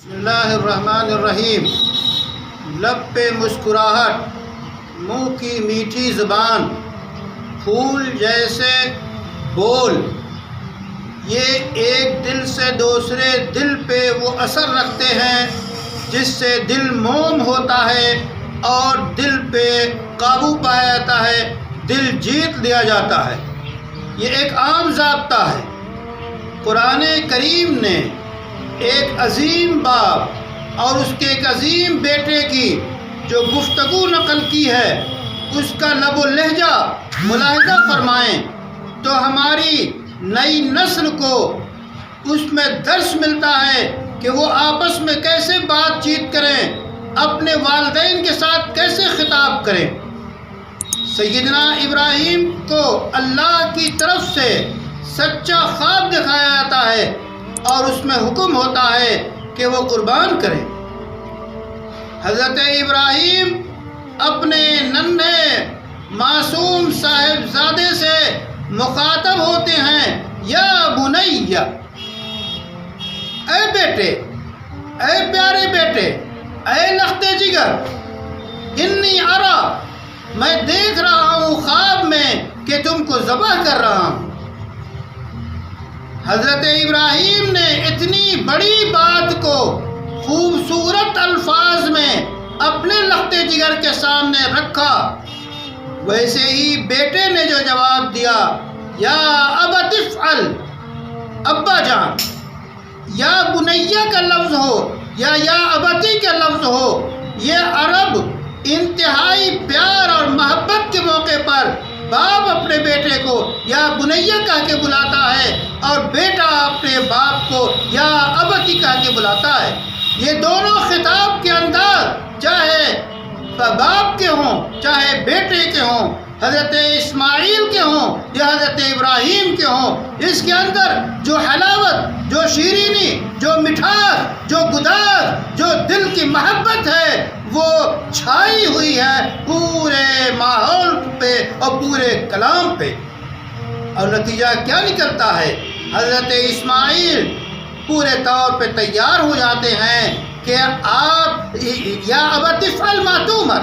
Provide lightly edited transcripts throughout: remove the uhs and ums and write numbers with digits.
بسم اللہ الرحمن الرحیم۔ لب پہ مسکراہٹ، منہ کی میٹھی زبان، پھول جیسے بول، یہ ایک دل سے دوسرے دل پہ وہ اثر رکھتے ہیں جس سے دل موم ہوتا ہے اور دل پہ قابو پایا جاتا ہے، دل جیت لیا جاتا ہے۔ یہ ایک عام ضابطہ ہے۔ قرآن کریم نے ایک عظیم باپ اور اس کے ایک عظیم بیٹے کی جو گفتگو نقل کی ہے، اس کا لب و لہجہ ملاحظہ فرمائیں تو ہماری نئی نسل کو اس میں درس ملتا ہے کہ وہ آپس میں کیسے بات چیت کریں، اپنے والدین کے ساتھ کیسے خطاب کریں۔ سیدنا ابراہیم کو اللہ کی طرف سے سچا خواب دکھایا جاتا ہے اور اس میں حکم ہوتا ہے کہ وہ قربان کریں۔ حضرت ابراہیم اپنے ننھے معصوم صاحبزادے سے مخاطب ہوتے ہیں، یا بنی، اے بیٹے، اے پیارے بیٹے، اے لختے جگر، انی ارا، میں دیکھ رہا ہوں خواب میں کہ تم کو ذبح کر رہا ہوں۔ حضرت ابراہیم نے اتنی بڑی بات کو خوبصورت الفاظ میں اپنے لختے جگر کے سامنے رکھا، ویسے ہی بیٹے نے جو جواب دیا، یا ابت افعل، ابا جان، یا بنیہ کا لفظ ہو یا ابتی کا لفظ ہو، یہ عرب انتہائی پیار اور محبت کے موقع پر باپ اپنے بیٹے کو یا بنیہ کہہ کے بلاتا ہے اور بیٹا اپنے باپ کو یا ابتی کہہ کے بلاتا ہے۔ یہ دونوں خطاب کے انداز چاہے باپ کے ہوں چاہے بیٹے کے ہوں، حضرت اسماعیل کے ہوں یا حضرت ابراہیم کے ہوں، اس کے اندر جو حلاوت، جو شیرینی، جو مٹھاس، جو گداز، جو دل کی محبت ہے، وہ چھائی ہوئی ہے پورے ماحول پہ اور پورے کلام پہ۔ اور نتیجہ کیا نکلتا ہے؟ حضرت اسماعیل پورے طور پہ تیار ہو جاتے ہیں کہ آپ یا ابت افعل ما تؤمر،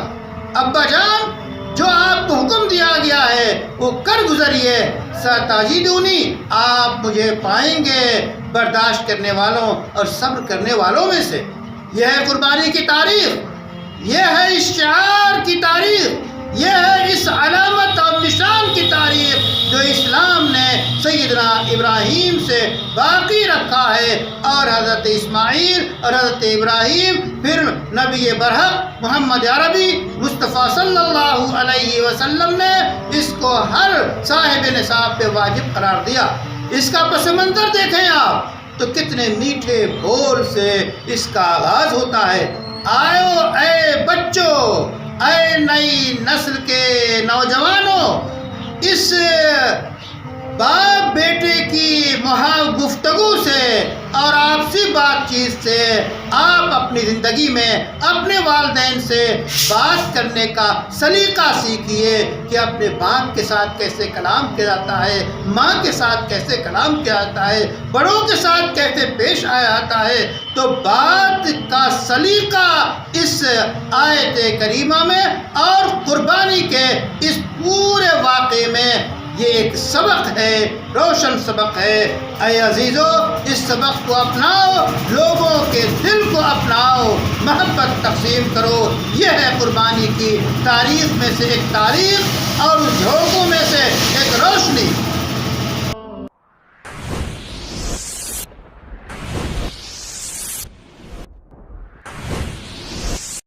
ابا جان جو آپ کو حکم دیا گیا ہے وہ کر گزریے، ستجدونی، آپ مجھے پائیں گے برداشت کرنے والوں اور صبر کرنے والوں میں سے۔ یہ ہے قربانی کی تاریخ، یہ ہے اس شعار کی تاریخ، یہ ہے اس علامت اور نشان کی تاریخ جو اسلام نے سیدنا ابراہیم سے باقی رکھا ہے، اور حضرت اسماعیل اور حضرت ابراہیم پھر نبی برحق محمد عربی مصطفیٰ صلی اللہ علیہ وسلم نے اس کو ہر صاحب نصاب پہ واجب قرار دیا۔ اس کا پس منظر دیکھیں آپ تو کتنے میٹھے بول سے اس کا آغاز ہوتا ہے۔ آئو اے بچوں، اے نئی نسل کے نوجوانوں، اس باپ بیٹے کی گفتگو سے اور آپسی بات چیت سے آپ اپنی زندگی میں اپنے والدین سے بات کرنے کا سلیقہ سیکھیے کہ اپنے باپ کے ساتھ کیسے کلام کیا جاتا ہے، ماں کے ساتھ کیسے کلام کیا جاتا ہے، بڑوں کے ساتھ کیسے پیش آیا جاتا ہے۔ تو بات کا سلیقہ اس آیت کریمہ میں اور قربانی کے اس پورے واقعے میں یہ ایک سبق ہے، روشن سبق ہے۔ اے عزیزو، اس سبق کو اپناؤ، لوگوں کے دل کو اپناؤ، محبت تقسیم کرو۔ یہ ہے قربانی کی تاریخ میں سے ایک تاریخ اور اس جھونکوں میں سے ایک